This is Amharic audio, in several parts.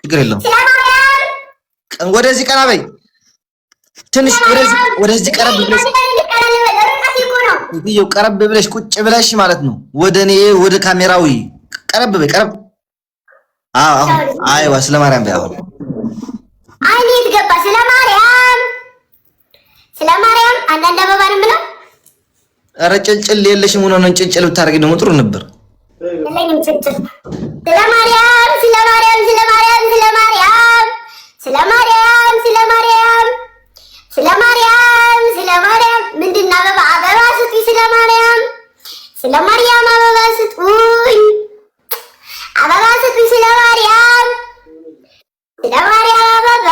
ችግር የለውም። ወደዚህ ቀና በይ ትንሽ ወደዚህ ቀረብ ብለሽ ይኸው ቀረብ ብለሽ ቁጭ ብለሽ ማለት ነው። ወደኔ ወደ ካሜራው ቀረብ በይ ቀረብ። አሁን አይዋ ስለማርያም በይ አሁን አይኔት ገባ ስለማርያም አንዳንድ አበባ ነው ብለው ኧረ ጭልጭል የለሽም ሆኖ ነው ጭልጭል ብታረጊ ደግሞ ጥሩ ነበር። ለኔም ጭልጭል ስለማርያም ስለማርያም ስለማርያም ስለማርያም ስለማርያም ስለማርያም ስለማርያም ስለማርያም ምንድን ነው አበባ ስጡኝ ስለማርያም ስለማርያም አበባ ስጡኝ ስለማርያም ስለማርያም አበባ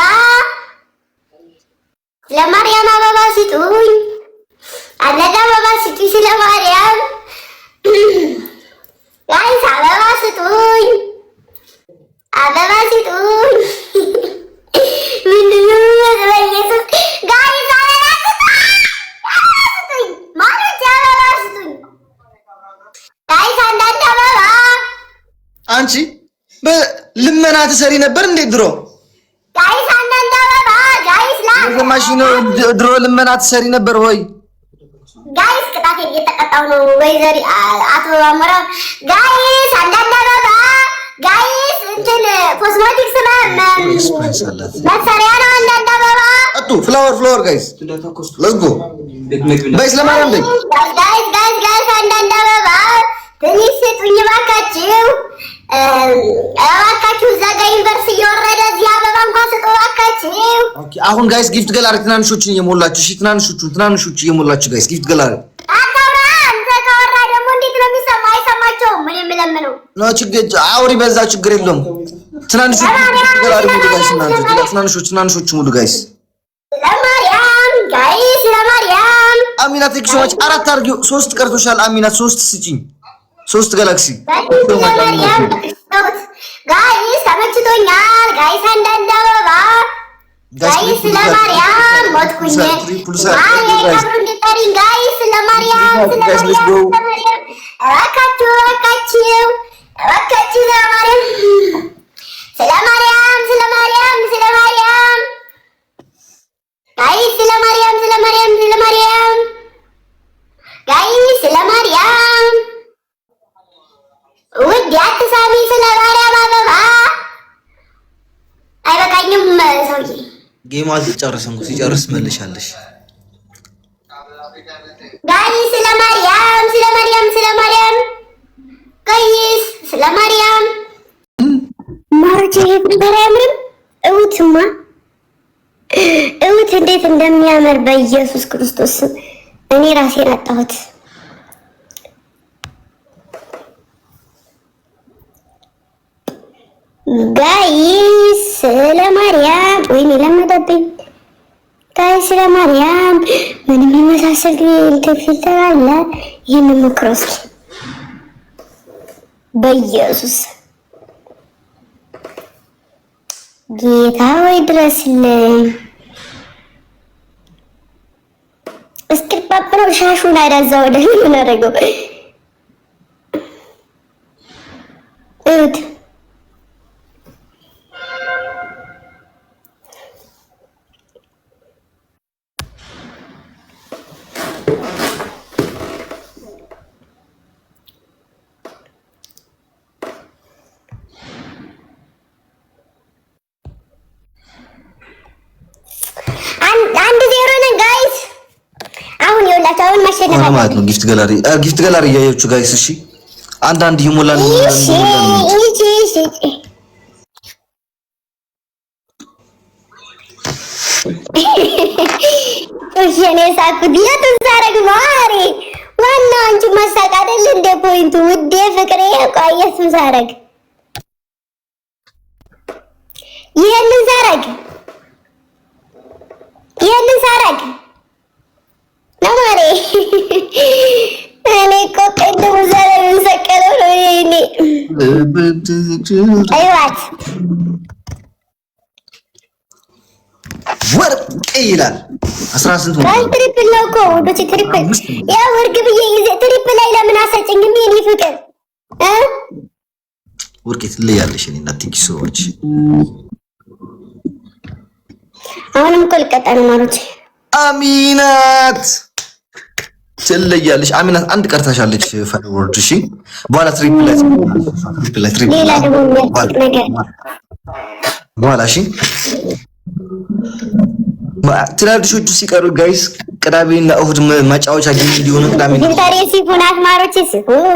ስለማርያም አበባ ስጡኝ አለዳ አበባ ስጡኝ ስለማርያም ጋይስ አበባ ስጡኝ ምንድነው በኢየሱስ ጋይስ አበባ ስጡኝ ማለት አበባ ስጡኝ ጋይስ አንዳንድ አበባ አንቺ በልመና ትሰሪ ነበር እንዴ ድሮ? ጋይስ አንዳንድ አበባ ጋይስ ለማሽ ነው ድሮ ልመና ትሰሪ ነበር ወይ? ጋይስ ቅጣት እየተቀጣው ነው ወይዘሪ አቶ አመራ ጋይስ አንዳንድ አበባ ጋይስ እንትን ኮስሞቲክስ መሳሪያ ነው አንዳንድ አበባ አጡ ፍላወር ጋይስ ሌትስ ጎ ጋይስ ለማርያም በይ ጋይስ አንዳንድ አበባ ትንሽ ስጡኝ እባካችሁ እዛ ጋር ዩኒቨርሲቲ እየወረደ እዚህ አበባ እንኳን ስጡ እባካችሁ። ኦኬ አሁን ጋይስ ጊፍት ገላሪ ትናንሾችን እየሞላችሁ እሺ ትናንሾቹ እየሞላችሁ ጋይስ ጊፍት ገላሪ አታውራ አንተ ካወራ ደግሞ እንዴት ነው የሚሰማው? አይሰማቸውም። ምን የምለምነው ነው ችግር አውሪ በዛ ችግር የለውም። ትናንሾቹ ጊፍት ገላሪ ሙሉ ጋይስ ትናንሾቹ ሙሉ ጋይስ ለማርያም ጋይስ ለማርያም አሚና ቴክ ሶ ማች አራት አርጊው 3 ቀርቶሻል። አሚና 3 ስጪኝ 3 ጋላክሲ ጋይስ ተመችቶኛል። ጋይስ አንዳንድ አበባ ጋይስ ለማርያም ሞትኩኝ ማርያም እንድጠሪኝ ጋይስ ለማርያም እባካችሁ ስለማርያም ጋይስ ስለማርያም ጋይስ ስለማርያም ውድ ያትሳሚ ስለማርያም አበባ አይበቃኝም። ሰውዬ ጌሙ አልተጨረሰም። ሲጨርስ መልሻለሽ። ጋይስ ስለማርያም ጋይስ ስለማርያም ማርቼ በራምም እውትማ እውት እንዴት እንደሚያምር በኢየሱስ ክርስቶስ እኔ ራሴን አጣሁት። ጋይስ ስለማርያም ወይኔ ለመደብኝ ጋይስ ስለማርያም ምንም የሚመሳሰል እንትን ፊልተር አለ። ይሄንን ሞክረው እስኪ በኢየሱስ ጌታ ወይ ድረስልኝ። እስኪ ፓፓው ሻሹን አይዳዛው ወደ ምን አደረገው እት አሁን ማሸነፍ ማለት ነው። ጊፍት ገላሪ እያያችሁ ጋይስ እሺ አንዳንድ ይሞላል እሺ እኔ ሳኩት የትዛረግ ማሪ ዋናው አንቺ ማሳቅ አይደል እንደ ፖይንቱ ውዴ ፍቅሬ ቆየሱ ሳረግ ይሄንን ሳረግ ለማሪ እኔ እኮ ቅድም ዘረን ሰቀለው ነው ይሄኔ አይዋት ወርቅ ይላል 18 ነው ትሪፕል ነው እኮ ወደ ትሪፕል ያው ወርግብዬ ይዘ ትሪፕል ላይ ለምን አሰጭኝም የኔ ፍቅር ወርቅ ትለያለሽ እኔ እና ቲንክ ሶ ማች አሁንም እኮ ልቀጣ ነው ማሮች። አሚናት ትለያለሽ። አሚናት አንድ ቀርታሻለች። ፈርወርድ እሺ፣ በኋላ ትሪፕል ሌላ ደግሞ የሚያስቅ ነገር በኋላ እሺ። ትላልሾቹ ሲቀሩ ጋይስ ቅዳሜና እሁድ ማጫወቻ ጊዜ እንዲሆኑ ቅዳሜ ፊልተር የሲፉ ናት ማሮች።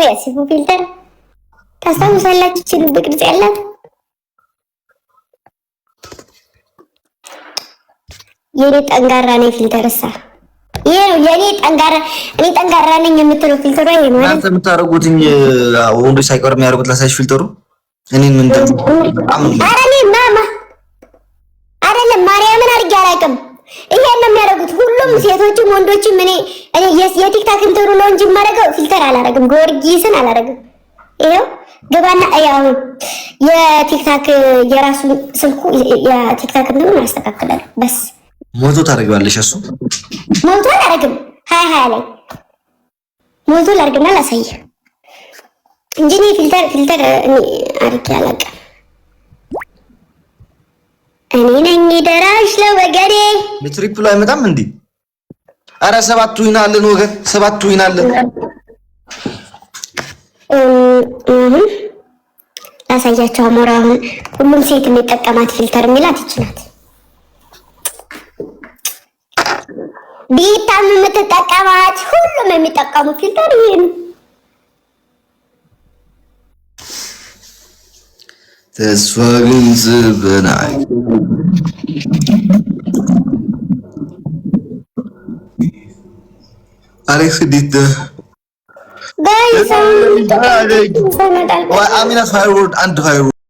የሲፉ ፊልተር ታስታውሳላችሁ? እቺ ልብ ቅርጽ ያላት የኔ ጠንጋራ ነኝ ፊልተርሳ ይሄ ነው የኔ ጠንጋራ። እኔ ጠንጋራ ነኝ የምትለው ፊልተሩ ይሄ ነው። እናንተ የምታረጉትኝ ወንዶች ሳይቀር የሚያደርጉት ላሳይሽ ፊልተሩ እኔን ምን አረኔ ማማ አይደለም ማርያምን አድርጌ አላውቅም። ይሄን ነው የሚያደርጉት ሁሉም ሴቶችም ወንዶችም። እኔ የቲክታክ እንትኑ ነው እንጂ የማደርገው ፊልተር አላደርግም። ጎርጊስን አላደርግም። ይሄው ገባና ያው የቲክታክ የራሱ ስልኩ የቲክታክ እንትኑ ያስተካክላል። በስ ሞቶ ታደርጊዋለሽ። እሱ ሞቶ አላደርግም። ሃይ ላይ ሞቶ ላድርግና ላሳይ እንጂ እኔ ፊልተር እኔ አድርጌ አላውቅም። እኔ ነኝ ደራሽ ለወገኔ። ለትሪፕሉ አይመጣም እንዴ? አረ ሰባቱ ይናልን ወገን፣ ሰባቱ ይናልን። ላሳያቸው አሞራ። አሁን ሁሉም ሴት የሚጠቀማት ፊልተር የሚላት ይችላል። ቢታም የምትጠቀማት ሁሉም የሚጠቀሙት ፊልተር ይሄ ነው። ተስፋ ግን ዝብናይ አሌክስ ዲት ጋይስ አሚና ፋይርወርድ አንድ ፋይርወርድ